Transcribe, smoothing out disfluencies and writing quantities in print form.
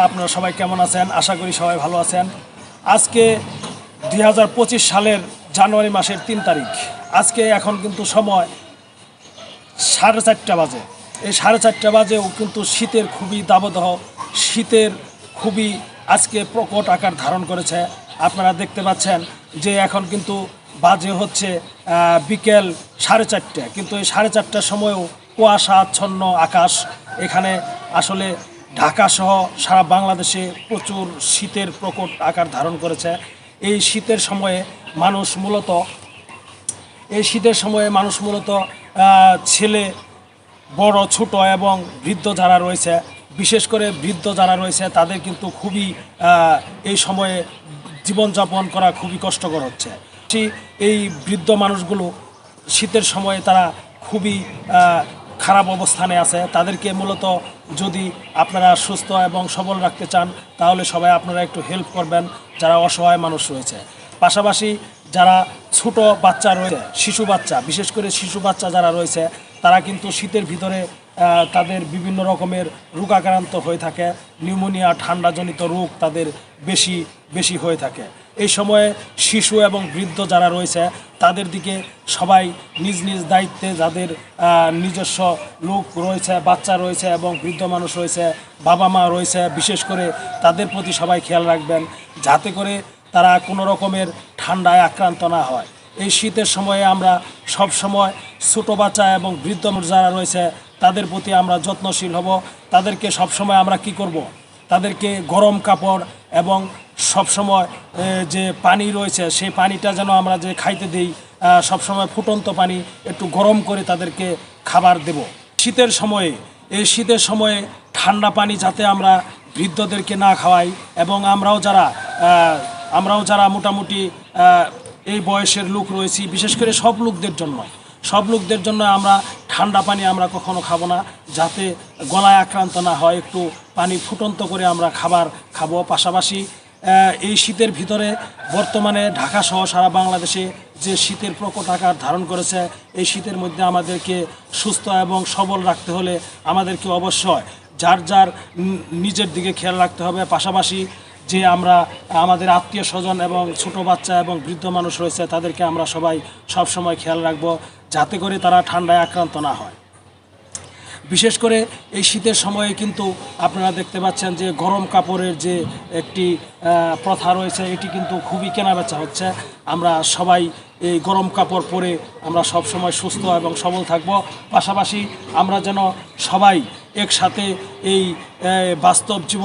আপনারা সবাই কেমন আছেন? আশা করি সবাই ভালো আছেন। আজকে 2025 সালের জানুয়ারি মাসের 3 তারিখ। আজকে এখন কিন্তু সময় 4:30 বাজে। এই 4:30 বাজেও কিন্তু শীতের খুবই দাবদাহ, শীতের খুবই আজকে প্রকট আকার ধারণ করেছে। আপনারা দেখতে পাচ্ছেন যে এখন কিন্তু বাজে হচ্ছে বিকেল 4:30, কিন্তু এই 4:30টার সময়ও কুয়াশা আচ্ছন্ন আকাশ। এখানে আসলে ঢাকাসহ সারা বাংলাদেশে প্রচুর শীতের প্রকট আকার ধারণ করেছে। এই শীতের সময়ে মানুষ মূলত ছেলে, বড়, ছোট এবং বৃদ্ধ যারা রয়েছে, বিশেষ করে বৃদ্ধ যারা রয়েছে তাদের কিন্তু খুবই এই সময়ে জীবনযাপন করা খুবই কষ্টকর হচ্ছে। এই বৃদ্ধ মানুষগুলো শীতের সময়ে তারা খুবই খারাপ অবস্থানে আছে। তাদেরকে মূলত যদি আপনারা সুস্থ এবং সবল রাখতে চান তাহলে সবাই আপনারা একটু হেল্প করবেন যারা অসহায় মানুষ রয়েছে। পাশাপাশি যারা ছোট বাচ্চা রয়েছে, শিশু বাচ্চা, বিশেষ করে শিশু বাচ্চা যারা রয়েছে তারা কিন্তু শীতের ভিতরে তাদের বিভিন্ন রকমের রোগাক্রান্ত হয়ে থাকে। নিউমোনিয়া, ঠান্ডাজনিত রোগ তাদের বেশি হয়ে থাকে। এই সময়ে শিশু এবং বৃদ্ধ যারা রয়েছে তাদের দিকে সবাই নিজ নিজ দায়িত্বে, যাদের নিজস্ব লোক রয়েছে, বাচ্চা রয়েছে এবং বৃদ্ধ মানুষ রয়েছে, বাবা মা রয়েছে, বিশেষ করে তাদের প্রতি সবাই খেয়াল রাখবেন যাতে করে তারা কোনো রকমের ঠান্ডায় আক্রান্ত না হয়। এই শীতের সময়ে আমরা সব সময় ছোটো বাচ্চা এবং বৃদ্ধ যারা রয়েছে তাদের প্রতি আমরা যত্নশীল হব। তাদেরকে সবসময় আমরা কি করব? তাদেরকে গরম কাপড় এবং সবসময় যে পানি রয়েছে সেই পানিটা যেন আমরা যে খাইতে দিই, সবসময় ফুটন্ত পানি একটু গরম করে তাদেরকে খাবার দেব। শীতের সময়ে ঠান্ডা পানি যাতে আমরা বৃদ্ধদেরকে না খাওয়াই এবং আমরাও যারা মোটামুটি এই বয়সের লোক রয়েছি, বিশেষ করে সব লোকদের জন্য আমরা ঠান্ডা পানি আমরা কখনো খাবো না, যাতে গলায় আক্রান্ত না হয়। একটু পানি ফুটন্ত করে আমরা খাবার খাবো। পাশাপাশি এই শীতের ভিতরে বর্তমানে ঢাকাসহ সারা বাংলাদেশে যে শীতের প্রকট আকার ধারণ করেছে, এই শীতের মধ্যে আমাদেরকে সুস্থ এবং সবল রাখতে হলে আমাদেরকে অবশ্যই যার নিজের দিকে খেয়াল রাখতে হবে। পাশাপাশি যে আমরা আমাদের আত্মীয় স্বজন এবং ছোট বাচ্চা এবং বৃদ্ধ মানুষ রয়েছে তাদেরকে আমরা সবাই সবসময় খেয়াল রাখব যাতে করে তারা ঠান্ডায় আক্রান্ত না হয়। বিশেষ করে এই শীতের সময়ে কিন্তু আপনারা দেখতে পাচ্ছেন যে গরম কাপড়ের যে একটি প্রথা রয়েছে, এটি কিন্তু খুবই কেনাবেচা হচ্ছে। আমরা সবাই এই গরম কাপড় পরে আমরা সব সময় সুস্থ এবং সবল থাকব। পাশাপাশি আমরা যেন সবাই একসাথে এই বাস্তব জীবন